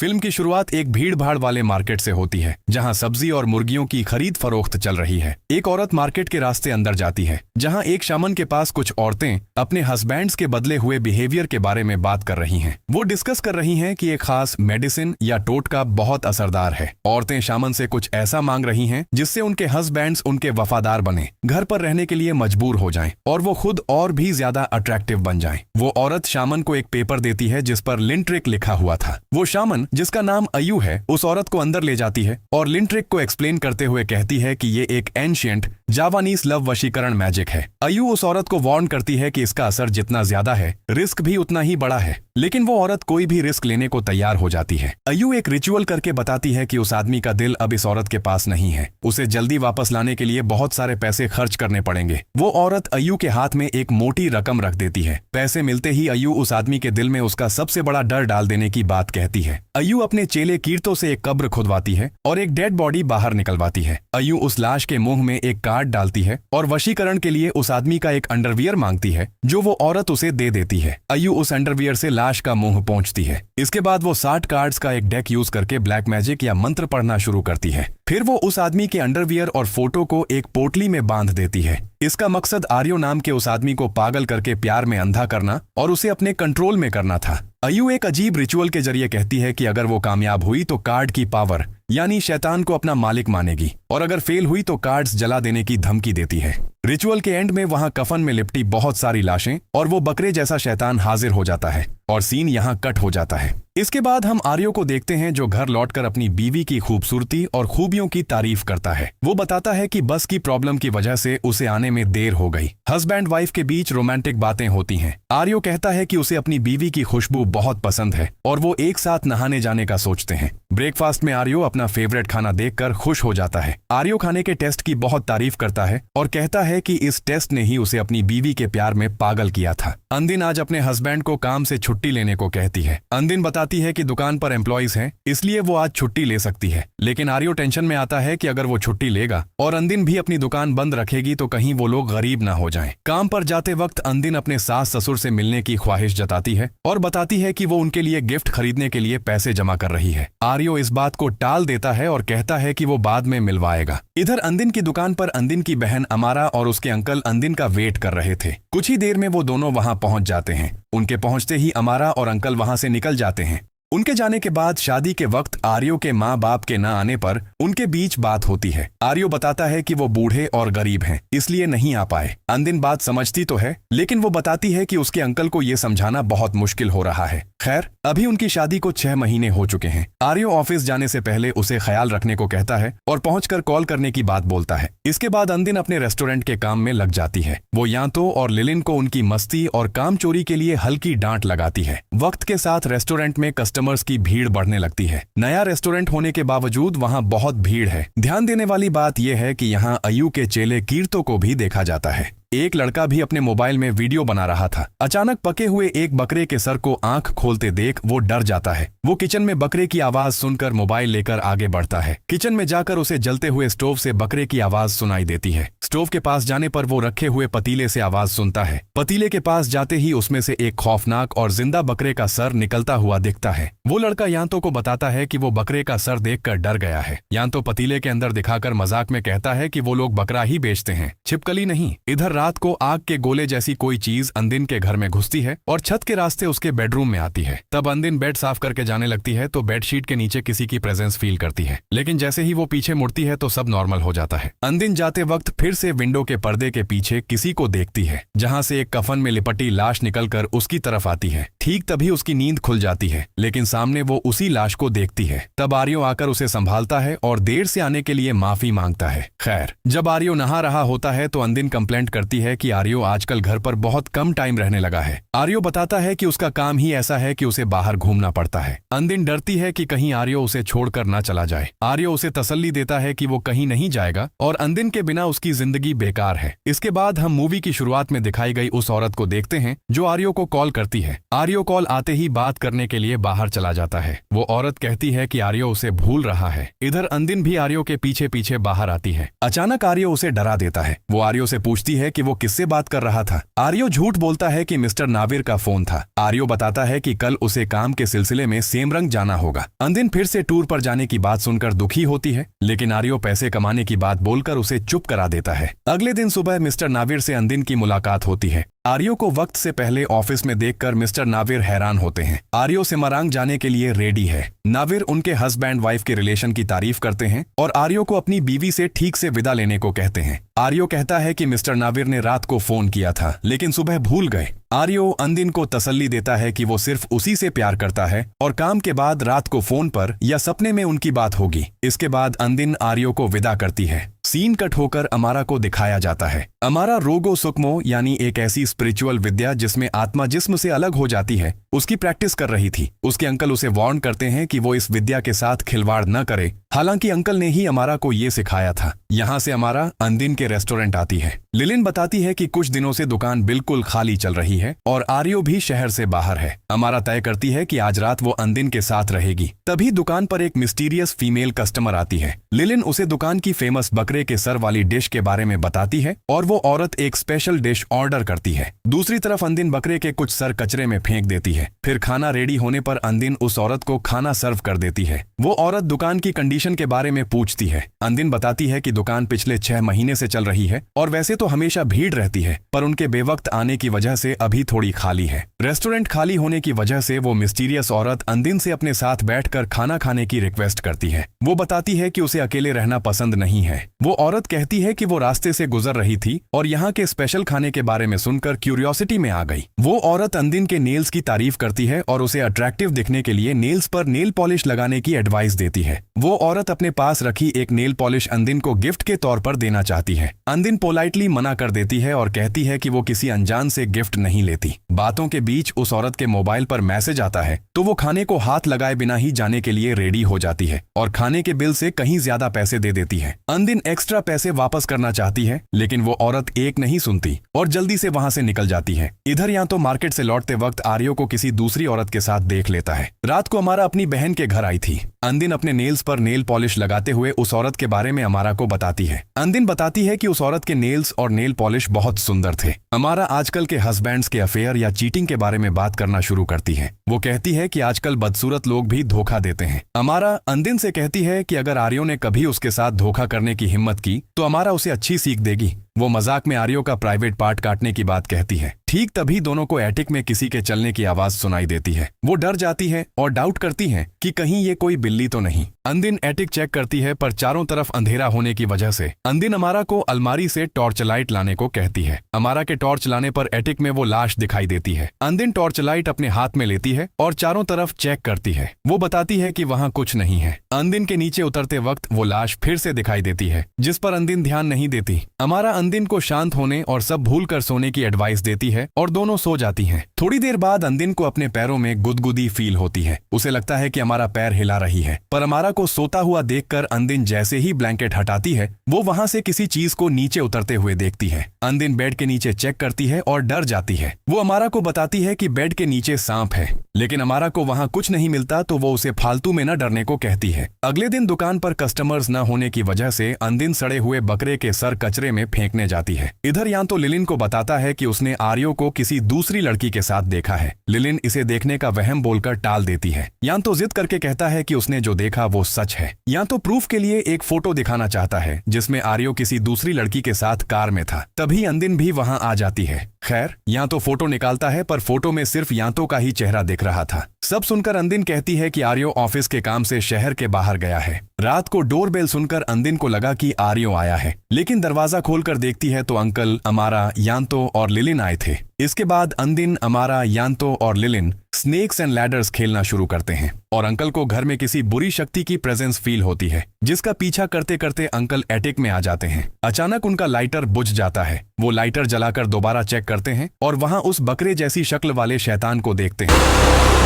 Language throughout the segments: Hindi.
फिल्म की शुरुआत एक भीड़ भाड़ वाले मार्केट से होती है, जहां सब्जी और मुर्गियों की खरीद फरोख्त चल रही है। एक औरत मार्केट के रास्ते अंदर जाती है, जहां एक शामन के पास कुछ औरतें अपने हस्बैंड्स के बदले हुए बिहेवियर के बारे में बात कर रही हैं। वो डिस्कस कर रही हैं कि एक खास मेडिसिन या टोटका बहुत असरदार है। औरतें शामन से कुछ ऐसा मांग रही हैं जिससे उनके हस्बैंड्स उनके वफादार बने, घर पर रहने के लिए मजबूर हो जाएं और वो खुद और भी ज्यादा अट्रैक्टिव बन जाएं। वो औरत शामन को एक पेपर देती है जिस पर लिंट्रिक लिखा हुआ था। वो शामन, जिसका नाम अयू है, उस औरत को अंदर ले जाती है और लिंट्रिक को एक्सप्लेन करते हुए कहती है कि ये एक एंशिएंट जावानीज लव वशीकरण मैजिक है। अयू उस औरत को वार्न करती है कि इसका असर जितना ज्यादा है, रिस्क भी उतना ही बड़ा है, लेकिन वो औरत कोई भी रिस्क लेने को तैयार हो जाती है। अयू एक रिचुअल करके बताती है कि उस आदमी का दिल अब इस औरत के पास नहीं है, उसे जल्दी वापस लाने के लिए बहुत सारे पैसे खर्च करने पड़ेंगे। वो औरत अयू के हाथ में एक मोटी रकम रख देती है। पैसे मिलते ही अयू उस आदमी के दिल में उसका सबसे बड़ा डर डाल देने की बात कहती है। अयू अपने चेले कीर्तो से एक कब्र खुदवाती है और एक डेड बॉडी बाहर निकलवाती है। अयू उस लाश के मुंह में एक कार्ड डालती है और वशीकरण के लिए उस आदमी का एक अंडरवियर मांगती है, जो वो औरत उसे दे देती है। अयू उस अंडरवियर से लाश का मुंह पोंछती है। इसके बाद वो 60 कार्ड्स का एक डेक यूज करके ब्लैक मैजिक या मंत्र पढ़ना शुरू करती है। फिर वो उस आदमी के अंडरवियर और फोटो को एक पोटली में बांध देती है। इसका मकसद आर्यो नाम के उस आदमी को पागल करके प्यार में अंधा करना और उसे अपने कंट्रोल में करना था। अयू एक अजीब रिचुअल के जरिए कहती है कि अगर वो कामयाब हुई तो कार्ड की पावर यानी शैतान को अपना मालिक मानेगी, और अगर फेल हुई तो कार्ड्स जला देने की धमकी देती है। रिचुअल के एंड में वहां कफन में लिपटी बहुत सारी लाशें और वो बकरे जैसा शैतान हाजिर हो जाता है और सीन यहां कट हो जाता है। इसके बाद हम आर्यो को देखते हैं, जो घर लौटकर अपनी बीवी की खूबसूरती और खूबियों की तारीफ करता है। वो बताता है कि बस की प्रॉब्लम की वजह से उसे आने में देर हो गई। हस्बैंड वाइफ के बीच रोमांटिक बातें होती हैं। आर्यो कहता है कि उसे अपनी बीवी की खुशबू बहुत पसंद है और वो एक साथ नहाने जाने का सोचते हैं। ब्रेकफास्ट में आर्यो अपना फेवरेट खाना देखकर खुश हो जाता है। आर्यो खाने के टेस्ट की बहुत तारीफ करता है और कहता है कि इस टेस्ट ने ही उसे अपनी बीवी के प्यार में पागल किया था। अंदिन आज अपने हस्बैंड को काम से छुट्टी लेने को कहती है। अंदिन बताती है कि दुकान पर एम्प्लॉइज हैं, इसलिए वो आज छुट्टी ले सकती है, लेकिन आर्यो टेंशन में आता है कि अगर वो छुट्टी लेगा और अंदिन भी अपनी दुकान बंद रखेगी तो कहीं वो लोग गरीब ना हो जाएं। काम पर जाते वक्त अंदिन अपने सास ससुर से मिलने की ख्वाहिश जताती है और बताती है कि वो उनके लिए गिफ्ट खरीदने के लिए पैसे जमा कर रही है। आर्यो इस बात को टाल देता है और कहता है कि वो बाद में मिलवाएगा। इधर अंदिन की दुकान पर अंदिन की बहन अमारा और उसके अंकल अंदिन का वेट कर रहे थे। कुछ ही देर में वो दोनों वहां पहुंच जाते हैं। उनके पहुंचते ही अमारा और अंकल वहां से निकल जाते हैं। उनके जाने के बाद शादी के वक्त आर्यो के माँ बाप के न आने पर उनके बीच बात होती है। आर्यो बताता है कि वो बूढ़े और गरीब हैं, इसलिए नहीं आ पाए। अंदिन बात समझती तो है, लेकिन वो बताती है कि उसके अंकल को ये समझाना बहुत मुश्किल हो रहा है। खैर, अभी उनकी शादी को 6 महीने हो चुके हैं। आर्यो ऑफिस जाने से पहले उसे ख्याल रखने को कहता है और पहुंचकर कॉल करने की बात बोलता है। इसके बाद अंदिन अपने रेस्टोरेंट के काम में लग जाती है। वो यांतो और लिलिन को उनकी मस्ती और काम चोरी के लिए हल्की डांट लगाती है। वक्त के साथ रेस्टोरेंट में कस्टमर्स की भीड़ बढ़ने लगती है। नया रेस्टोरेंट होने के बावजूद वहां बहुत भीड़ है। ध्यान देने वाली बात यह है कि यहाँ अयू के चेले कीर्तो को भी देखा जाता है। एक लड़का भी अपने मोबाइल में वीडियो बना रहा था। अचानक पके हुए एक बकरे के सर को आंख खोलते देख वो डर जाता है। वो किचन में बकरे की आवाज सुनकर मोबाइल लेकर आगे बढ़ता है। किचन में जाकर उसे जलते हुए स्टोव से बकरे की आवाज सुनाई देती है। स्टोव के पास जाने पर वो रखे हुए पतीले से आवाज सुनता है। पतीले के पास जाते ही उसमें से एक खौफनाक और जिंदा बकरे का सर निकलता हुआ दिखता है। वो लड़का यांतो को बताता है कि वो बकरे का सर देखकर डर गया है। यांतो पतीले के अंदर दिखाकर मजाक में कहता है कि वो लोग बकरा ही बेचते हैं, छिपकली नहीं। इधर रात को आग के गोले जैसी कोई चीज अंदिन के घर में घुसती है और छत के रास्ते उसके बेडरूम में आती है। तब अंदिन बेड साफ करके जाने लगती है तो बेडशीट के नीचे किसी की प्रेजेंस फील करती है, लेकिन जैसे ही वो पीछे मुड़ती है तो सब नॉर्मल हो जाता है। अंदिन जाते वक्त फिर से विंडो के पर्दे के पीछे किसी को देखती है, जहां से एक कफन में लिपटी लाश निकलकर उसकी तरफ आती है। ठीक तभी उसकी नींद खुल जाती है, लेकिन सामने वो उसी लाश को देखती है। तब आर्यो आकर उसे संभालता है और देर से आने के लिए माफी मांगता है। खैर, जब आर्यो नहा रहा होता है तो अंदिन कंप्लेंट करती है कि आर्यो आजकल घर पर बहुत कम टाइम रहने लगा है। आर्यो बताता है कि उसका काम ही ऐसा है कि उसे बाहर घूमना पड़ता है। अंदिन डरती है कि कहीं आर्यो उसे छोड़कर ना चला जाए। आर्यो उसे तसल्ली देता है कि वो कहीं नहीं जाएगा और अंदिन के बिना उसकी जिंदगी बेकार है। इसके बाद हम मूवी की शुरुआत में दिखाई गई उस औरत को देखते हैं जो आर्यो को कॉल करती है। आर्यो आर्यो कॉल आते ही बात करने के लिए बाहर चला जाता है। वो औरत कहती है कि आर्यो उसे भूल रहा है। इधर अंदिन भी आर्यो के पीछे पीछे बाहर आती है। अचानक आर्यो उसे डरा देता है। वो आर्यो से पूछती है कि वो किससे बात कर रहा था। आर्यो झूठ बोलता है कि मिस्टर नाविर का फोन था। आर्यो बताता है कि कल उसे काम के सिलसिले में सेमरंग जाना होगा। अंदिन फिर से टूर पर जाने की बात सुनकर दुखी होती है, लेकिन आर्यो पैसे कमाने की बात बोलकर उसे चुप करा देता है। अगले दिन सुबह मिस्टर नाविर से अंदिन की मुलाकात होती है। आर्यो को वक्त से पहले ऑफिस में देखकर मिस्टर नाविर हैरान होते हैं। आर्यो सेमरंग जाने के लिए रेडी है। नाविर उनके हस्बैंड वाइफ के रिलेशन की तारीफ करते हैं और आर्यो को अपनी बीवी से ठीक से विदा लेने को कहते हैं। आर्यो कहता है कि मिस्टर नाविर ने रात को फोन किया था, लेकिन सुबह भूल गए। आर्यो अंदिन को तसल्ली देता है कि वो सिर्फ उसी से प्यार करता है और काम के बाद रात को फोन पर या सपने में उनकी बात होगी। इसके बाद अंदिन आर्यो को विदा करती है। सीन कट होकर अमारा को दिखाया जाता है। अमारा रोगो सुकमो यानी एक ऐसी स्पिरिचुअल विद्या जिसमें आत्मा जिस्म से अलग हो जाती है, उसकी प्रैक्टिस कर रही थी। उसके अंकल उसे वार्न करते हैं कि वो इस विद्या के साथ खिलवाड़ न करे। हालांकि अंकल ने ही अमारा को ये सिखाया था। यहाँ से अमारा अंदिन के रेस्टोरेंट आती है। लिलिन बताती है कि कुछ दिनों से दुकान बिल्कुल खाली चल रही है और आर्यो भी शहर से बाहर है। अमारा तय करती है कि आज रात वो अंदिन के साथ रहेगी। तभी दुकान पर एक मिस्टीरियस फीमेल कस्टमर आती है। लिलिन उसे दुकान की फेमस बकरे के सर वाली डिश के बारे में बताती है और वो औरत एक स्पेशल डिश ऑर्डर करती है। दूसरी तरफ अंदिन बकरे के कुछ सर कचरे में फेंक देती है। फिर खाना रेडी होने पर अंदिन उस औरत को खाना सर्व कर देती है। वो औरत दुकान की कंडीशन के बारे में पूछती है। अंदिन बताती है कि दुकान पिछले 6 महीने से चल रही है और वैसे तो हमेशा भीड़ रहती है, पर उनके बेवक्त आने की वजह से अभी थोड़ी खाली है। रेस्टोरेंट खाली होने की वजह से वो मिस्टीरियस औरत अंदिन से अपने साथ बैठकर खाना खाने की रिक्वेस्ट करती है। वो बताती है कि उसे अकेले रहना पसंद नहीं है। वो औरत कहती है कि वो रास्ते से गुजर रही थी और यहाँ के स्पेशल खाने के बारे में सुनकर क्यूरियोसिटी में आ गई। वो औरत अंदिन के नेल्स की तारीफ करती है और उसे अट्रैक्टिव दिखने के लिए नेल्स पर नेल पॉलिश लगाने की एडवाइस देती है। वो औरत अपने पास रखी एक नेल पॉलिश अंदिन को गिफ्ट के तौर पर देना चाहती है। अंदिन पोलाइटली मना कर देती है और कहती है कि वो किसी अनजान से गिफ्ट नहीं लेती। बातों के बीच उस औरत के मोबाइल पर मैसेज आता है, तो वो खाने को हाथ लगाए बिना ही जाने के लिए रेडी हो जाती है और खाने के बिल से कहीं ज्यादा पैसे दे देती है। अंदिन एक्स्ट्रा पैसे वापस करना चाहती है, लेकिन वो औरत एक नहीं सुनती और जल्दी से वहां से निकल जाती है। इधर यहाँ तो मार्केट से लौटते वक्त आर्यो को किसी दूसरी औरत के साथ देख लेता है। रात को अमारा अपनी बहन के घर आई थी। अंदिन अपने नेल्स पर नेल पॉलिश लगाते हुए उस औरत के बारे में अमारा को बताती है। अंदिन बताती है कि उस औरत के नेल्स और नेल पॉलिश बहुत सुंदर थे। अमारा आजकल के हस्बैंड्स के अफेयर या चीटिंग के बारे में बात करना शुरू करती है। वो कहती है कि आजकल बदसूरत लोग भी धोखा देते हैं। अमारा अंदिन से कहती है कि अगर आर्यो ने कभी उसके साथ धोखा करने की हिम्मत की तो अमारा उसे अच्छी सीख देगी। वो मजाक में आर्यो का प्राइवेट पार्ट काटने की बात कहती है। ठीक तभी दोनों को एटिक में किसी के चलने की आवाज सुनाई देती है। वो डर जाती है और डाउट करती है कि कहीं ये कोई बिल्ली तो नहीं। अंदिन एटिक चेक करती है, पर चारों तरफ अंधेरा होने की वजह से अंदिन अमारा को अलमारी से टॉर्च लाइट लाने को कहती है। अमारा के टॉर्च लाने पर एटिक में वो लाश दिखाई देती है। अंदिन टॉर्च लाइट अपने हाथ में लेती है और चारों तरफ चेक करती है। वो बताती है कि वहाँ कुछ नहीं है। अंदिन के नीचे उतरते वक्त वो लाश फिर से दिखाई देती है, जिस पर अंदिन ध्यान नहीं देती। अमारा अंदिन को शांत होने और सब भूल कर सोने की एडवाइस देती है और दोनों सो जाती हैं। थोड़ी देर बाद अंदिन को अपने पैरों में गुदगुदी फील होती है। उसे लगता है कि अमारा पैर हिला रही है, पर अमारा को सोता हुआ देखकर अंदिन जैसे ही ब्लैंकेट हटाती है, वो वहां से किसी चीज को नीचे उतरते हुए देखती है। अंदिन बेड के नीचे चेक करती है और डर जाती है। वो अमारा को बताती है कि बेड के नीचे सांप है, लेकिन अमारा को वहां कुछ नहीं मिलता, तो वो उसे फालतू में न डरने को कहती है। अगले दिन दुकान पर कस्टमर्स न होने की वजह से अंदिन सड़े हुए बकरे के सर कचरे में फेंकने जाती है। इधर यान तो लिलिन को बताता है कि उसने आर्यो को किसी दूसरी लड़की के साथ देखा है। लिलिन इसे देखने का वहम बोलकर टाल देती है। यान तो जिद करके कहता है कि उसने जो देखा वो सच है। यान तो प्रूफ के लिए एक फोटो दिखाना चाहता है जिसमें आर्यो किसी दूसरी लड़की के साथ कार में था। तभी अंदिन भी वहां आ जाती है। खैर, यान तो फोटो निकालता है, पर फोटो में सिर्फ यातो का ही चेहरा दिख रहा था। सब सुनकर अंदिन कहती है कि आर्यो ऑफिस के काम से शहर के बाहर गया है। रात को डोरबेल सुनकर अंदिन को लगा कि आर्यो आया है, लेकिन दरवाजा खोलकर देखती है तो अंकल, अमारा, यान्तो और लिलिन आए थे। इसके बाद अंदिन, अमारा, यान्तो और लिलिन स्नेक्स एंड लैडर्स खेलना शुरू करते हैं और अंकल को घर में किसी बुरी शक्ति की प्रेजेंस फील होती है, जिसका पीछा करते करते अंकल एटिक में आ जाते हैं। अचानक उनका लाइटर बुझ जाता है। वो लाइटर जलाकर दोबारा चेक करते हैं और वहां उस बकरे जैसी शक्ल वाले शैतान को देखते हैं।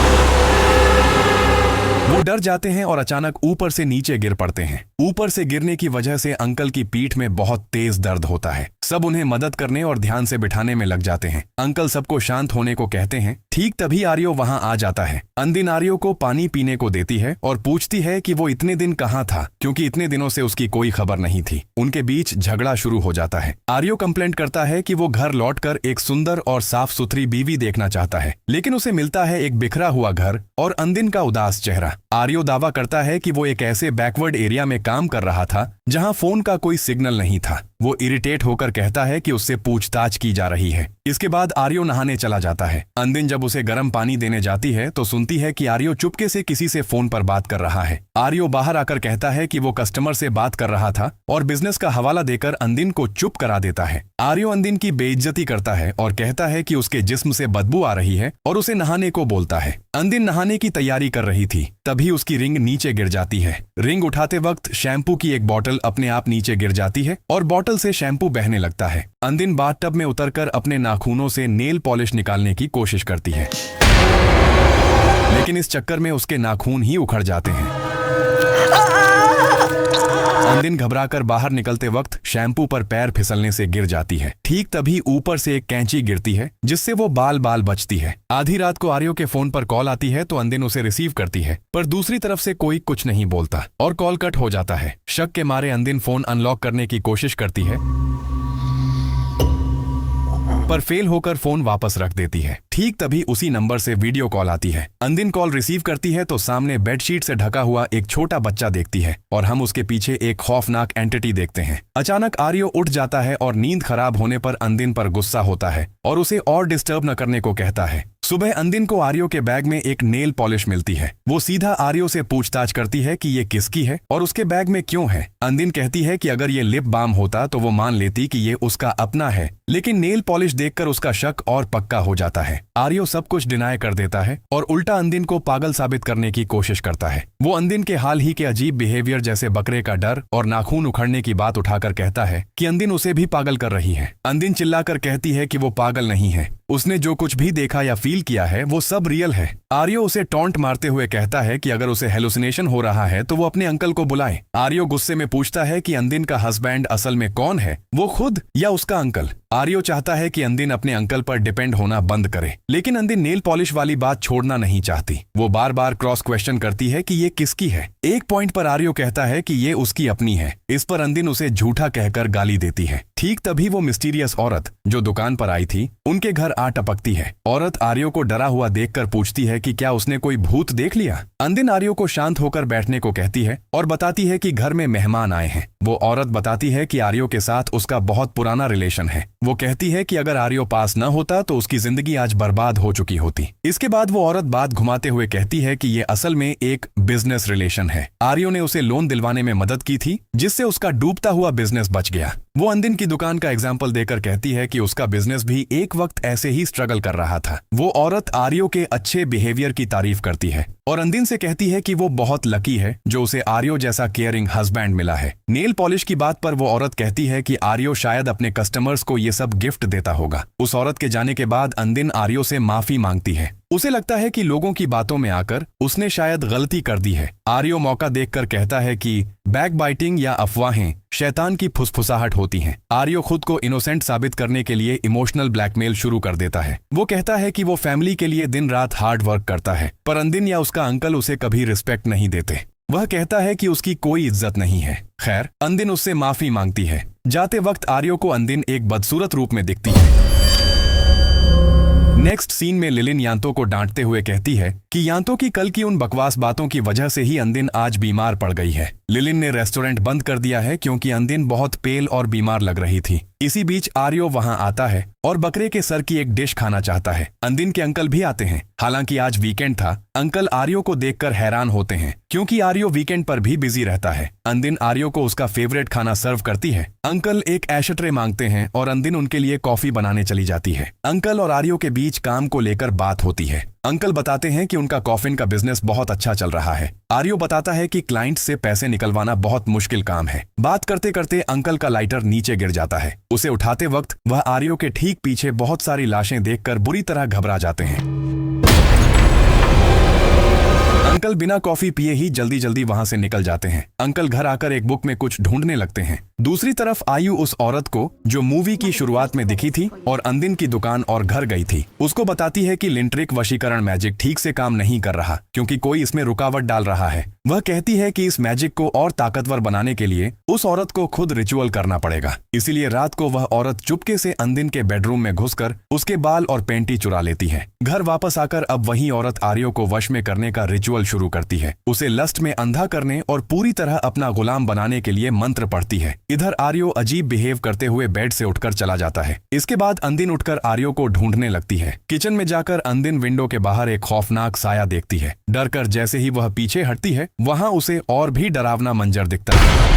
वो डर जाते हैं और अचानक ऊपर से नीचे गिर पड़ते हैं। ऊपर से गिरने की वजह से अंकल की पीठ में बहुत तेज दर्द होता है। सब उन्हें मदद करने और ध्यान से बिठाने में लग जाते हैं। अंकल सबको शांत होने को कहते हैं। ठीक तभी आर्यो वहां आ जाता है। अंदिन आर्यो को पानी पीने को देती है और पूछती है कि वो इतने दिन कहाँ था, क्योंकि इतने दिनों से उसकी कोई खबर नहीं थी। उनके बीच झगड़ा शुरू हो जाता है। आर्यो कंप्लेंट करता है कि वो घर लौटकर एक सुंदर और साफ सुथरी बीवी देखना चाहता है, लेकिन उसे मिलता है एक बिखरा हुआ घर और अंदिन का उदास चेहरा। आर्यो दावा करता है कि वो एक ऐसे बैकवर्ड एरिया में काम कर रहा था जहां फोन का कोई सिग्नल नहीं था। वो इरिटेट होकर कहता है कि उससे पूछताछ की जा रही है। इसके बाद आर्यो नहाने चला जाता है। अंदिन जब उसे गर्म पानी देने जाती है तो सुनती है कि आर्यो चुपके से किसी से फोन पर बात कर रहा है। आर्यो बाहर आकर कहता है कि वो कस्टमर से बात कर रहा था और बिजनेस का हवाला देकर अंदिन को चुप करा देता है। आर्यो अंदिन की बेइज्जती करता है और कहता है कि उसके जिस्म से बदबू आ रही है और उसे नहाने को बोलता है। अंदिन नहाने की तैयारी कर रही थी, तभी उसकी रिंग नीचे गिर जाती है। रिंग उठाते वक्त शैम्पू की एक बोतल अपने आप नीचे गिर जाती है और बोतल से शैम्पू बहने लगता है। अंदिन बाथटब में उतरकर अपने नाखूनों से नेल पॉलिश निकालने की कोशिश करती है, लेकिन इस चक्कर में उसके नाखून ही उखड़ जाते हैं। अंदिन घबराकर बाहर निकलते वक्त शैम्पू पर पैर फिसलने से गिर जाती है। ठीक तभी ऊपर से एक कैंची गिरती है जिससे वो बाल बाल बचती है। आधी रात को आर्यो के फोन पर कॉल आती है तो अंदिन उसे रिसीव करती है, पर दूसरी तरफ से कोई कुछ नहीं बोलता और कॉल कट हो जाता है। शक के मारे अंदिन फोन अनलॉक करने की कोशिश करती है, पर फेल होकर फोन वापस रख देती है। ठीक तभी उसी नंबर से वीडियो कॉल आती है। अंदिन कॉल रिसीव करती है तो सामने बेडशीट से ढका हुआ एक छोटा बच्चा देखती है और हम उसके पीछे एक खौफनाक एंटिटी देखते हैं। अचानक आर्यो उठ जाता है और नींद खराब होने पर अंदिन पर गुस्सा होता है और उसे और डिस्टर्ब न करने को कहता है। सुबह अंदिन को आर्यो के बैग में एक नेल पॉलिश मिलती है। वो सीधा आर्यो से पूछताछ करती है कि ये किसकी है और उसके बैग में क्यों है। अंदिन कहती है कि अगर ये लिप बाम होता तो वो मान लेती कि ये उसका अपना है, लेकिन नेल पॉलिश देखकर उसका शक और पक्का हो जाता है। आर्यो सब कुछ डिनाय कर देता है और उल्टा अंदिन को पागल साबित करने की कोशिश करता है। वो अंदिन के हाल ही के अजीब बिहेवियर जैसे बकरे का डर और नाखून उखड़ने की बात उठाकर कहता है कि अंदिन उसे भी पागल कर रही है। अंदिन चिल्लाकर कहती है कि वो पागल नहीं है, उसने जो कुछ भी देखा या फील किया है वो सब रियल है। आर्यो उसे टॉन्ट मारते हुए कहता है कि अगर उसे हेलुसिनेशन हो रहा है तो वो अपने अंकल को बुलाए। आर्यो गुस्से में पूछता है कि अंदिन का हस्बैंड असल में कौन है, वो खुद या उसका अंकल। आर्यो चाहता है कि अंदिन अपने अंकल पर डिपेंड होना बंद करे, लेकिन अंदिन नेल पॉलिश वाली बात छोड़ना नहीं चाहती। वो बार बार क्रॉस क्वेश्चन करती है कि ये किसकी है। एक पॉइंट पर आर्यो कहता है कि ये उसकी अपनी है। इस पर अंदिन उसे झूठा कहकर गाली देती है। ठीक तभी वो मिस्टीरियस औरत जो दुकान पर आई थी उनके घर आ टपकती है। औरत आर्यो को डरा हुआ देखकर पूछती है कि क्या उसने कोई भूत देख लिया। अंदिन आर्यो को शांत होकर बैठने को कहती है और बताती है कि घर में मेहमान आए हैं। वो औरत बताती है कि आर्यो के साथ उसका बहुत पुराना रिलेशन है। वो कहती है कि अगर आर्यो पास न होता तो उसकी जिंदगी आज बर्बाद हो चुकी होती। इसके बाद वो औरत बात घुमाते हुए कहती है कि ये असल में एक बिजनेस रिलेशन है। आर्यो ने उसे लोन दिलवाने में मदद की थी जिससे उसका डूबता हुआ बिजनेस बच गया। वो अंदिन की दुकान का एग्जाम्पल देकर कहती है कि उसका बिजनेस भी एक वक्त ऐसे ही स्ट्रगल कर रहा था। वो औरत आर्यो के अच्छे बिहेवियर की तारीफ करती है और अंदिन से कहती है कि वो बहुत लकी है जो उसे आर्यो जैसा केयरिंग हस्बैंड मिला है। नेल पॉलिश की बात पर वो औरत कहती है कि आर्यो शायद अपने कस्टमर्स को ये सब गिफ्ट देता होगा। उस औरत के जाने के बाद अंदिन आर्यो से माफी मांगती है। उसे लगता है कि लोगों की बातों में आकर उसने शायद गलती कर दी है। आर्यो मौका देखकर कहता है कि बैक बाइटिंग या अफवाहें शैतान की फुसफुसाहट होती हैं। आर्यो खुद को इनोसेंट साबित करने के लिए इमोशनल ब्लैकमेल शुरू कर देता है। वो कहता है कि वो फैमिली के लिए दिन रात हार्ड वर्क करता है, पर अंदिन या उसका अंकल उसे कभी रिस्पेक्ट नहीं देते। वह कहता है कि उसकी कोई इज्जत नहीं है। खैर, अंदिन उससे माफी मांगती है। जाते वक्त आर्यो को अंदिन एक बदसूरत रूप में दिखती है। नेक्स्ट सीन में लिलिन यांतो को डांटते हुए कहती है कि यांतो की कल की उन बकवास बातों की वजह से ही अंदिन आज बीमार पड़ गई है। लिलिन ने रेस्टोरेंट बंद कर दिया है क्योंकि अंदिन बहुत पेल और बीमार लग रही थी। इसी बीच आर्यो वहां आता है और बकरे के सर की एक डिश खाना चाहता है। अंदिन के अंकल भी आते हैं। हालांकि आज वीकेंड था। अंकल आर्यो को देखकर हैरान होते हैं क्योंकि आर्यो वीकेंड पर भी बिजी रहता है। अंदिन आर्यो को उसका फेवरेट खाना सर्व करती है। अंकल एक एशट्रे मांगते हैं और अंदिन उनके लिए कॉफी बनाने चली जाती है। अंकल और आर्यो के बीच काम को लेकर बात होती है। अंकल बताते हैं कि उनका कॉफिन का बिजनेस बहुत अच्छा चल रहा है। आर्यो बताता है कि क्लाइंट से पैसे निकलवाना बहुत मुश्किल काम है। बात करते करते अंकल का लाइटर नीचे गिर जाता है। उसे उठाते वक्त वह आर्यो के ठीक पीछे बहुत सारी लाशें देखकर बुरी तरह घबरा जाते हैं। अंकल बिना कॉफी पिए ही जल्दी जल्दी वहां से निकल जाते हैं। अंकल घर आकर एक बुक में कुछ ढूंढने लगते हैं। दूसरी तरफ आयु उस औरत को जो मूवी की शुरुआत में दिखी थी और अंदिन की दुकान और घर गई थी, उसको बताती है कि लिंट्रिक वशीकरण मैजिक ठीक से काम नहीं कर रहा क्योंकि कोई इसमें रुकावट डाल रहा है। वह कहती है कि इस मैजिक को और ताकतवर बनाने के लिए उस औरत को खुद रिचुअल करना पड़ेगा। इसीलिए रात को वह औरत चुपके से अंदिन के बेडरूम में घुसकर उसके बाल और पेंटी चुरा लेती है। घर वापस आकर अब वही औरत आर्यो को वश में करने का रिचुअल शुरू करती है। उसे लस्ट में अंधा करने और पूरी तरह अपना गुलाम बनाने के लिए मंत्र पढ़ती है। इधर आर्यो अजीब बिहेव करते हुए बेड से उठकर चला जाता है। इसके बाद अंदिन उठकर आर्यो को ढूंढने लगती है। किचन में जाकर अंदिन विंडो के बाहर एक खौफनाक साया देखती है। डर कर जैसे ही वह पीछे हटती है, वहां उसे और भी डरावना मंजर दिखता है।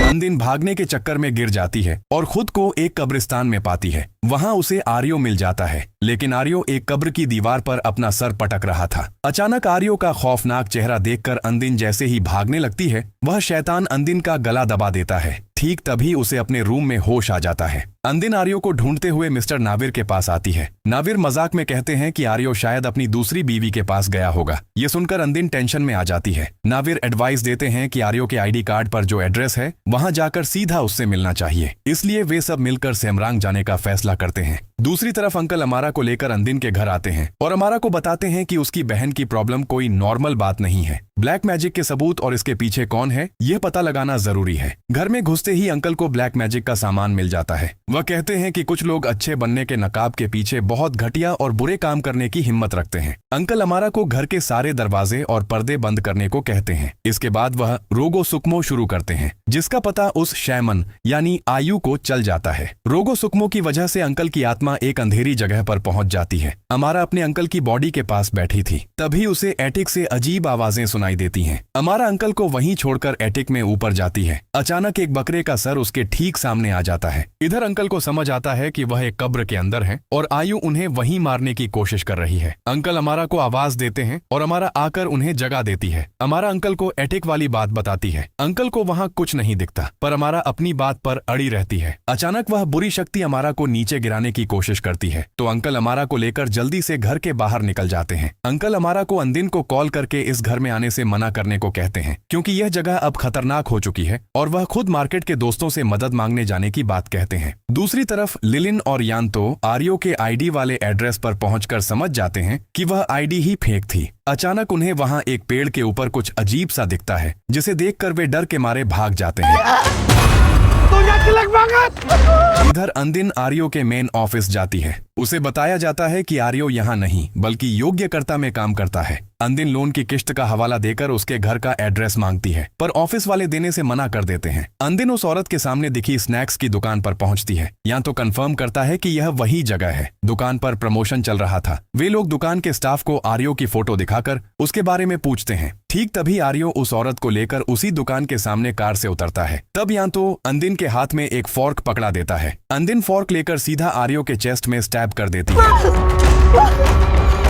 अंदिन भागने के चक्कर में गिर जाती है और खुद को एक कब्रिस्तान में पाती है। वहां उसे आर्यो मिल जाता है, लेकिन आर्यो एक कब्र की दीवार पर अपना सर पटक रहा था। अचानक आर्यो का खौफनाक चेहरा देखकर अंदिन जैसे ही भागने लगती है, वह शैतान अंदिन का गला दबा देता है। ठीक तभी उसे अपने रूम में होश आ जाता है। अंदिन आर्यो को ढूंढते हुए मिस्टर नाविर के पास आती है। नाविर मजाक में कहते हैं कि आर्यो शायद अपनी दूसरी बीवी के पास गया होगा। ये सुनकर अंदिन टेंशन में आ जाती है। नाविर एडवाइस देते हैं कि आर्यो के आईडी कार्ड पर जो एड्रेस है वहां जाकर सीधा उससे मिलना चाहिए। इसलिए वे सब मिलकर सेमरांग जाने का फैसला करते हैं। दूसरी तरफ अंकल अमारा को लेकर अंदिन के घर आते हैं और अमारा को बताते हैं कि उसकी बहन की प्रॉब्लम कोई नॉर्मल बात नहीं है। ब्लैक मैजिक के सबूत और इसके पीछे कौन है यह पता लगाना जरूरी है। घर में घुसते ही अंकल को ब्लैक मैजिक का सामान मिल जाता है। वह कहते हैं कि कुछ लोग अच्छे बनने के नकाब के पीछे बहुत घटिया और बुरे काम करने की हिम्मत रखते हैं। अंकल अमारा को घर के सारे दरवाजे और पर्दे बंद करने को कहते हैं। इसके बाद वह रोगो सुकमो शुरू करते हैं, जिसका पता उस शैमन यानी आयु को चल जाता है। रोगो सुकमो की वजह से अंकल की आत्मा एक अंधेरी जगह पर पहुंच जाती है। अमारा अपने अंकल की बॉडी के पास बैठी थी, तभी उसे एटिक से अजीब आवाजें सुनाई देती हैं। अमारा अंकल को वहीं छोड़कर एटिक में ऊपर जाती है। अचानक एक बकरे का सर उसके ठीक सामने आ जाता है। इधर अंकल को समझ आता है कि वह एक कब्र के अंदर है और आयु उन्हें वहीं मारने की कोशिश कर रही है। अंकल अमारा को आवाज देते हैं और अमारा आकर उन्हें जगा देती है। अमारा अंकल को एटिक वाली बात बताती है। अंकल को वहाँ कुछ नहीं दिखता, पर अमारा अपनी बात पर अड़ी रहती है। अचानक वह बुरी शक्ति अमारा को नीचे गिराने की कोशिश करती है, तो अंकल अमारा को लेकर जल्दी से घर के बाहर निकल जाते हैं। अंकल अमारा को अंदिन को कॉल करके इस घर में आने से मना करने को कहते हैं, क्योंकि यह जगह अब खतरनाक हो चुकी है, और वह खुद मार्केट के दोस्तों से मदद मांगने जाने की बात कहते हैं। दूसरी तरफ लिलिन और यान्तो आर्यो के आईडी वाले एड्रेस पर पहुंचकर समझ जाते हैं कि वह आईडी ही फेक थी। अचानक उन्हें वहां एक पेड़ के ऊपर कुछ अजीब सा दिखता है, जिसे देखकर वे डर के मारे भाग जाते हैं। इधर अंदिन आर्यो के मेन ऑफिस जाती है। उसे बताया जाता है कि आर्यो यहाँ नहीं बल्कि योग्यकर्ता में काम करता है। अंदिन लोन की किस्त का हवाला देकर उसके घर का एड्रेस मांगती है, पर ऑफिस वाले देने से मना कर देते हैं। अंदिन उस औरत के सामने दिखी स्नैक्स की दुकान पर पहुंचती है। यहाँ तो कंफर्म करता है कि यह वही जगह है। दुकान पर प्रमोशन चल रहा था। वे लोग दुकान के स्टाफ को आर्यो की फोटो दिखाकर उसके बारे में पूछते हैं। ठीक तभी आर्यो उस औरत को लेकर उसी दुकान के सामने कार से उतरता है। तब यहाँ तो अंदिन के हाथ में एक फॉर्क पकड़ा देता है। अंदिन फॉर्क लेकर सीधा आर्यो के चेस्ट में स्टैब कर देती है।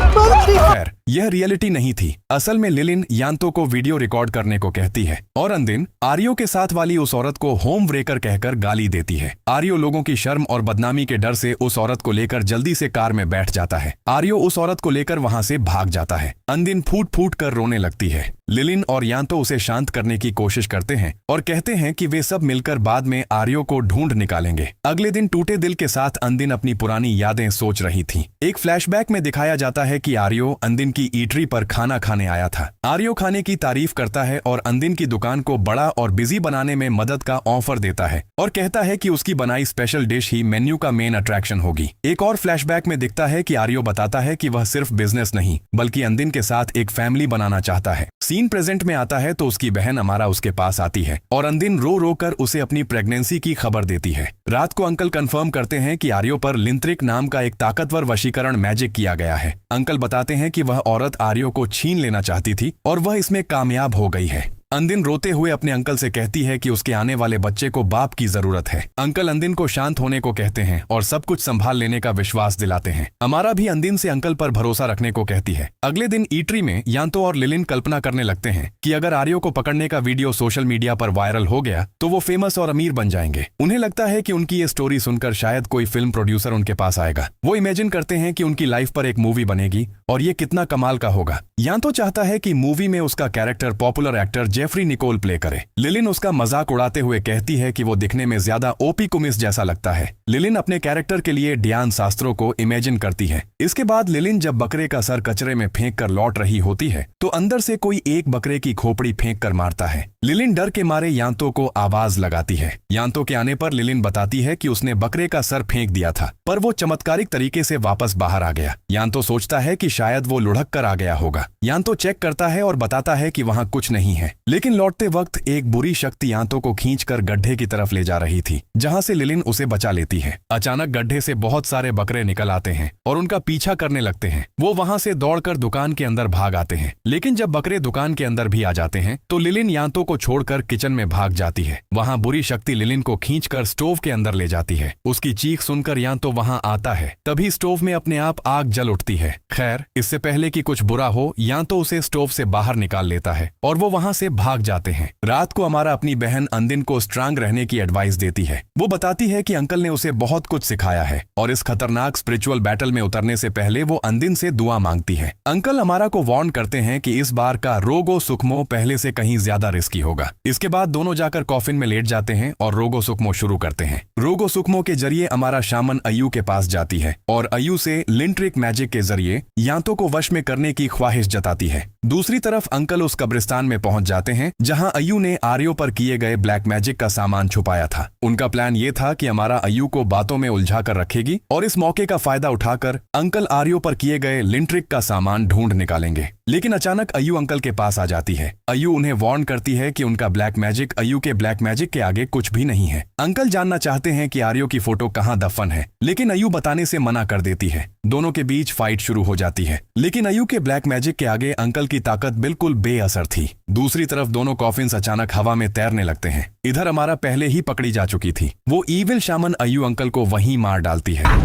खैर, यह रियलिटी नहीं थी। असल में लिलिन यान्तो को वीडियो रिकॉर्ड करने को कहती है और अंदिन आर्यो के साथ वाली उस औरत को होम ब्रेकर कहकर गाली देती है। आर्यो लोगों की शर्म और बदनामी के डर से उस औरत को लेकर जल्दी से कार में बैठ जाता है। आर्यो उस औरत को लेकर वहां से भाग जाता है। अंदिन फूट फूट कर रोने लगती है। लिलिन और यान्तो उसे शांत करने की कोशिश करते हैं और कहते हैं कि वे सब मिलकर बाद में आर्यो को ढूंढ निकालेंगे। अगले दिन टूटे दिल के साथ अंदिन अपनी पुरानी यादें सोच रही थी। एक फ्लैशबैक में दिखाया जाता है कि आर्यो अंदिन की ईटरी पर खाना खाने आया था। आर्यो खाने की तारीफ करता है और अंदिन की दुकान को बड़ा और बिजी बनाने में मदद का ऑफर देता है और कहता है कि उसकी बनाई स्पेशल डिश ही मेन्यू का मेन अट्रैक्शन होगी। एक और फ्लैशबैक में दिखता है कि आर्यो बताता है कि वह सिर्फ बिजनेस नहीं बल्कि अंदिन के साथ एक फैमिली बनाना चाहता है। सीन प्रेजेंट में आता है तो उसकी बहन अमारा उसके पास आती है और अंदिन रो रो कर उसे अपनी प्रेगनेंसी की खबर देती है। रात को अंकल कंफर्म करते हैं कि आर्यो पर लिंत्रिक नाम का एक ताकतवर वशीकरण मैजिक किया गया है। अंकल बताते हैं कि वह औरत आर्यो को छीन लेना चाहती थी और वह इसमें कामयाब हो गई है। अंदिन रोते हुए अपने अंकल से कहती है कि उसके आने वाले बच्चे को बाप की जरूरत है। अंकल अंदिन को शांत होने को कहते हैं और सब कुछ संभाल लेने का विश्वास दिलाते हैं। अमारा भी अंदिन से अंकल पर भरोसा रखने को कहती है। अगले दिन ईटरी में यांतो और लिलिन कल्पना करने लगते हैं कि अगर आर्यो को पकड़ने का वीडियो सोशल मीडिया पर वायरल हो गया तो वो फेमस और अमीर बन जाएंगे। उन्हें लगता है कि उनकी ये स्टोरी सुनकर शायद कोई फिल्म प्रोड्यूसर उनके पास आएगा। वो इमेजिन करते हैं कि उनकी लाइफ पर एक मूवी बनेगी और ये कितना कमाल का होगा। यांतो चाहता है कि मूवी में उसका character popular actor Jeffrey Nicol play करे। लिलिन उसका मजाक उड़ाते हुए कहती है कि वो दिखने में ज्यादा ओपी कुमिस जैसा लगता है। लिलिन अपने कैरेक्टर के लिए ड्यान शास्त्रों को इमेजिन करती है। इसके बाद लिलिन जब बकरे का सर कचरे में फेंक कर लौट रही होती है तो अंदर से कोई एक बकरे की खोपड़ी फेंक कर मारता है। लिलिन डर के मारे यांतो को आवाज लगाती है। यांतो के आने पर लिलिन बताती है कि उसने बकरे का सर फेंक दिया था, पर वो चमत्कारिक तरीके से वापस बाहर आ गया। यांतो सोचता है कि शायद वो लुढ़क कर आ गया होगा। यांतो चेक करता है और बताता है कि वहाँ कुछ नहीं है, लेकिन लौटते वक्त एक बुरी शक्ति यांतो को खींचकर गड्ढे की तरफ ले जा रही थी, जहाँ से लिलिन उसे बचा लेती है। अचानक गड्ढे से बहुत सारे बकरे निकल आते हैं और उनका पीछा करने लगते हैं। वो वहाँ से दौड़कर दुकान के अंदर भाग आते हैं, लेकिन जब बकरे दुकान के अंदर भी आ जाते हैं तो लिलिन यांतो को छोड़कर किचन में भाग जाती है। वहाँ बुरी शक्ति लिलिन को खींचकर स्टोव के अंदर ले जाती है। उसकी चीख सुनकर यांतो वहाँ आता है, तभी स्टोव में अपने आप आग जल उठती है। खैर, इससे पहले कि कुछ बुरा हो, यांतो उसे स्टोव से बाहर निकाल लेता है और वो वहाँ से भाग जाते हैं। रात को अमारा अपनी बहन अंदिन को स्ट्रांग रहने की एडवाइस देती है। वो बताती है कि अंकल ने उसे बहुत कुछ सिखाया है और इस खतरनाक स्पिरिचुअल बैटल में उतरने से पहले वो अंदिन से दुआ मांगती है। अंकल अमारा को वार्न करते हैं कि इस बार का रोगो सुखमो पहले से कहीं ज्यादा रिस्की होगा। इसके बाद दोनों जाकर कॉफिन में लेट जाते हैं और रोगो सुखमो शुरू करते हैं। रोगो सुखमो के जरिए अमारा शामन अयू के पास जाती है और अयू से लिंट्रिक मैजिक के जरिए यांतो को वश में करने की ख्वाहिश जताती है। दूसरी तरफ अंकल उस कब्रिस्तान में पहुंच जाते हैं जहां अयू ने आर्यो पर किए गए ब्लैक मैजिक का सामान छुपाया था। उनका प्लान ये था कि अमारा अयू को बातों में उलझा कर रखेगी और इस मौके का फायदा उठाकर अंकल आर्यो पर किए गए लिंट्रिक का सामान ढूंढ निकालेंगे। लेकिन अचानक अयू अंकल के पास आ जाती है। अयू उन्हें वार्न करती है कि उनका ब्लैक मैजिक अयू के ब्लैक मैजिक के आगे कुछ भी नहीं है। अंकल जानना चाहते हैं कि आर्यो की फोटो कहाँ दफन है, लेकिन अयू बताने से मना कर देती है। दोनों के बीच फाइट शुरू हो जाती है, लेकिन अयू के ब्लैक मैजिक के आगे अंकल की ताकत बिल्कुल बेअसर थी। दूसरी तरफ दोनों कॉफिन्स अचानक हवा में तैरने लगते हैं। इधर अमारा पहले ही पकड़ी जा चुकी थी। वो ईविल शामन अयू अंकल को वहीं मार डालती है।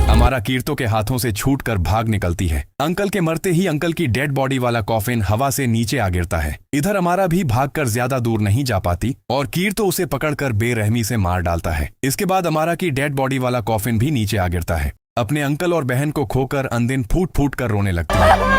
अमारा कीर्तो के हाथों से छूटकर भाग निकलती है। अंकल के मरते ही अंकल की डेड बॉडी वाला कॉफिन हवा से नीचे आ गिरता है। इधर अमारा भी भागकर ज्यादा दूर नहीं जा पाती और कीर्तो उसे पकड़कर बेरहमी से मार डालता है। इसके बाद अमारा की डेड बॉडी वाला कॉफिन भी नीचे आ गिरता है। अपने अंकल और बहन को खोकर अंदिन फूट फूट कर रोने लगती है।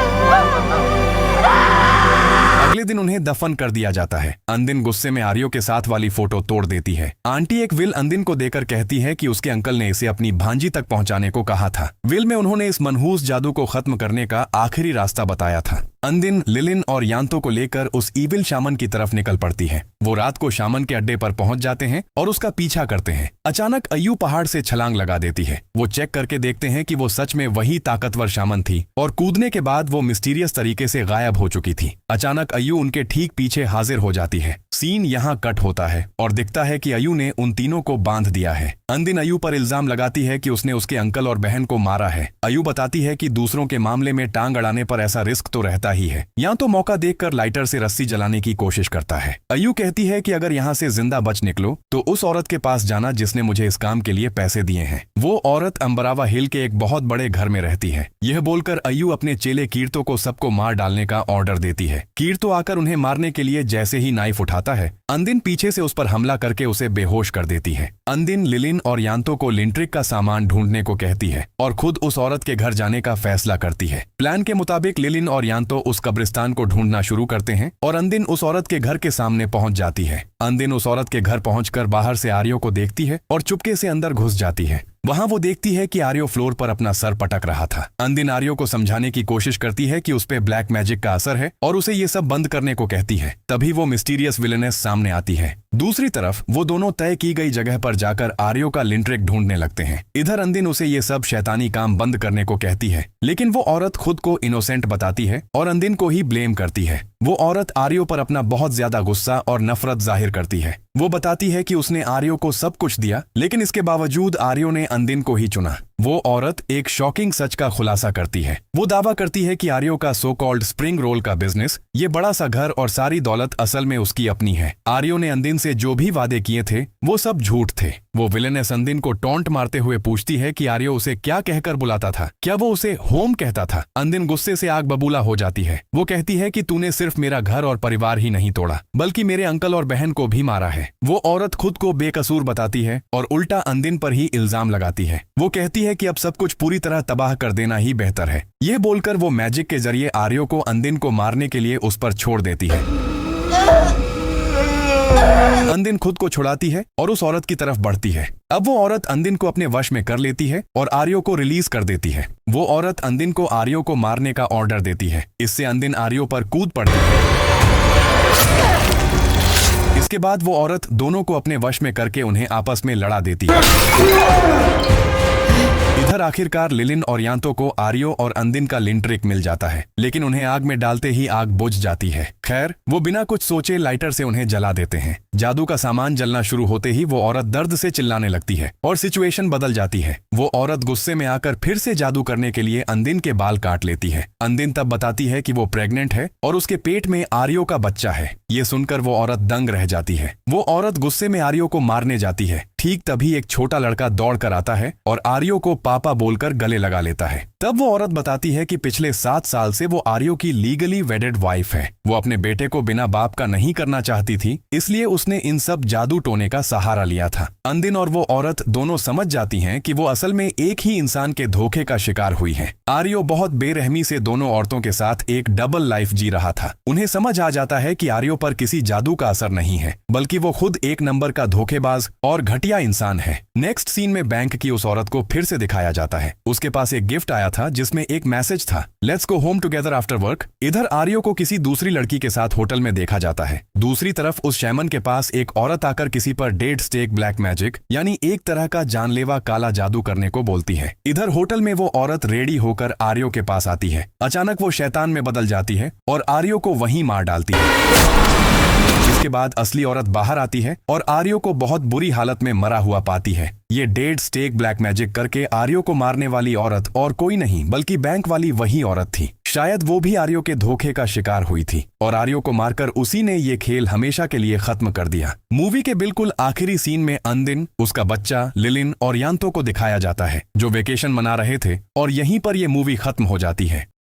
अगले दिन उन्हें दफन कर दिया जाता है। अंदिन गुस्से में आर्यो के साथ वाली फोटो तोड़ देती है। आंटी एक विल अंदिन को देकर कहती है कि उसके अंकल ने इसे अपनी भांजी तक पहुंचाने को कहा था। विल में उन्होंने इस मनहूस जादू को खत्म करने का आखिरी रास्ता बताया था। अंदिन लिलिन और यांतो को लेकर उस ईविल शामन की तरफ निकल पड़ती है। वो रात को शामन के अड्डे पर पहुंच जाते हैं और उसका पीछा करते हैं। अचानक अयू पहाड़ से छलांग लगा देती है। वो चेक करके देखते हैं कि वो सच में वही ताकतवर शामन थी और कूदने के बाद वो मिस्टीरियस तरीके से गायब हो चुकी थी। अचानक अयू उनके ठीक पीछे हाजिर हो जाती है। सीन यहाँ कट होता है और दिखता है कि अयू ने उन तीनों को बांध दिया है। अंदिन अयू पर इल्जाम लगाती है कि उसने उसके अंकल और बहन को मारा है। अयू बताती है कि दूसरों के मामले में टांग अड़ाने पर ऐसा रिस्क तो रहता ही है। यहाँ तो मौका देखकर लाइटर से रस्सी जलाने की कोशिश करता है। अयू कहती है कि अगर यहाँ से जिंदा बच निकलो तो उस औरत के पास जाना जिसने मुझे इस काम के लिए पैसे दिए हैं। वो औरत अंबरावा हिल के एक बहुत बड़े घर में रहती है। यह बोलकर अयू अपने चेले कीर्तो को सबको मार डालने का ऑर्डर देती है। कीर्तो आकर उन्हें मारने के लिए जैसे ही नाइफ उठाता है, अंदिन पीछे से उस पर हमला करके उसे बेहोश कर देती है। अंदिन लिलिन और यांतो को लिंट्रिक का सामान ढूंढने को कहती है और खुद उस औरत के घर जाने का फैसला करती है। प्लान के मुताबिक लिलिन और यांतो उस कब्रिस्तान को ढूंढना शुरू करते हैं और अंदिन उस औरत के घर के सामने पहुंच जाती है। अंदिन उस औरत के घर पहुंचकर बाहर से आर्यो को देखती है और चुपके से अंदर घुस जाती है। वहां वो देखती है कि आर्यो फ्लोर पर अपना सर पटक रहा था। अंदिन आर्यो को समझाने की कोशिश करती है कि उस पे ब्लैक मैजिक का असर है और उसे ये सब बंद करने को कहती है। तभी वो मिस्टीरियस विलेनेस सामने आती है। दूसरी तरफ वो दोनों तय की गई जगह पर जाकर आर्यो का लिंट्रिक ढूंढने लगते हैं। इधर अंदिन उसे ये सब शैतानी काम बंद करने को कहती है, लेकिन वो औरत खुद को इनोसेंट बताती है और अंदिन को ही ब्लेम करती है। वो औरत आर्यो पर अपना बहुत ज्यादा गुस्सा और नफरत जाहिर करती है। वो बताती है कि उसने आर्यो को सब कुछ दिया, लेकिन इसके बावजूद आर्यो ने अंदिन को ही चुना। वो औरत एक शॉकिंग सच का खुलासा करती है। वो दावा करती है कि आर्यो का सो कॉल्ड स्प्रिंग रोल का बिजनेस, ये बड़ा सा घर और सारी दौलत असल में उसकी अपनी है। आर्यो ने अंदिन से जो भी वादे किए थे वो सब झूठ थे। वो विलेनेस अंदिन को टॉन्ट मारते हुए पूछती है कि आर्यो उसे क्या कहकर बुलाता था, क्या वो उसे होम कहता था। अंदिन गुस्से से आग बबूला हो जाती है। वो कहती है कि तूने सिर्फ मेरा घर और परिवार ही नहीं तोड़ा, बल्कि मेरे अंकल और बहन को भी मारा है। वो औरत खुद को बेकसूर बताती है और उल्टा अंदिन पर ही इल्जाम लगाती है। वो कहती है कि अब सब कुछ पूरी तरह तबाह कर देना ही बेहतर है। यह बोलकर वो मैजिक के जरिए आर्यो को अंदिन को मारने के लिए उस पर छोड़ देती है। अंदिन खुद को छुड़ाती है और उस औरत की तरफ बढ़ती है। अब वो औरत अंदिन को अपने वश में कर लेती है और आर्यो को रिलीज कर देती है। वो औरत अंदिन को आर्यो को मारने का ऑर्डर देती है। इससे अंदिन आर्यो पर कूद पड़ती है। इसके बाद वो औरत दोनों को अपने वश में करके उन्हें आपस में लड़ा देती है। इधर आखिरकार लिलिन और यांतो को आर्यो और अंदिन का लिंट्रिक मिल जाता है, लेकिन उन्हें आग में डालते ही आग बुझ जाती है। खैर, वो बिना कुछ सोचे लाइटर से उन्हें जला देते हैं। जादू का सामान जलना शुरू होते ही वो औरत दर्द से चिल्लाने लगती है और सिचुएशन बदल जाती है। वो औरत गुस्से में आकर फिर से जादू करने के लिए अंदिन के बाल काट लेती है। अंदिन तब बताती है कि वो प्रेग्नेंट है और उसके पेट में आर्यो का बच्चा है। ये सुनकर वो औरत दंग रह जाती है। वो औरत गुस्से में आर्यो को मारने जाती है। ठीक तभी एक छोटा लड़का दौड़ कर आता है और आर्यो को पापा बोलकर गले लगा लेता है। तब वो औरत बताती है कि पिछले 7 साल से वो आर्यो की लीगली वेडेड वाइफ है। वो अपने बेटे को बिना बाप का नहीं करना चाहती थी, इसलिए उसने इन सब जादू टोने का सहारा लिया था। अंदिन और वो औरत दोनों समझ जाती हैं कि वो असल में एक ही इंसान के धोखे का शिकार हुई है। आर्यो बहुत बेरहमी से दोनों औरतों के साथ एक डबल लाइफ जी रहा था। उन्हें समझ आ जाता है कि आर्यो पर किसी जादू का असर नहीं है, बल्कि वो खुद एक नंबर का धोखेबाज और घटिया इंसान है। नेक्स्ट सीन में बैंक की उस औरत को फिर से दिखाया जाता है। उसके पास एक गिफ्ट आया था जिसमें एक मैसेज था, let's go home together after work. इधर आर्यो को किसी दूसरी लड़की के साथ होटल में देखा जाता है। दूसरी तरफ उस शैमन के पास एक औरत आकर किसी पर डेड स्टेक ब्लैक मैजिक यानी एक तरह का जानलेवा काला जादू करने को बोलती है। इधर होटल में वो औरत रेडी होकर आर्यो के पास आती है। अचानक वो शैतान में बदल जाती है और आर्यो को वहीं मार डालती है। इसके बाद असली औरत बाहर आती है और आर्यो को बहुत बुरी हालत में मरा हुआ पाती है। ये डेड स्टेक ब्लैक मैजिक करके आर्यो को मारने वाली औरत और कोई नहीं बल्कि बैंक वाली वही औरत थी। शायद वो भी आर्यो के धोखे का शिकार हुई थी और आर्यो को मारकर उसी ने ये खेल हमेशा के लिए खत्म कर दिया। मूवी के बिल्कुल आखिरी सीन में अंदिन, उसका बच्चा, लिलिन और यांतो को दिखाया जाता है जो वेकेशन मना रहे थे और यहीं पर ये मूवी खत्म हो जाती है।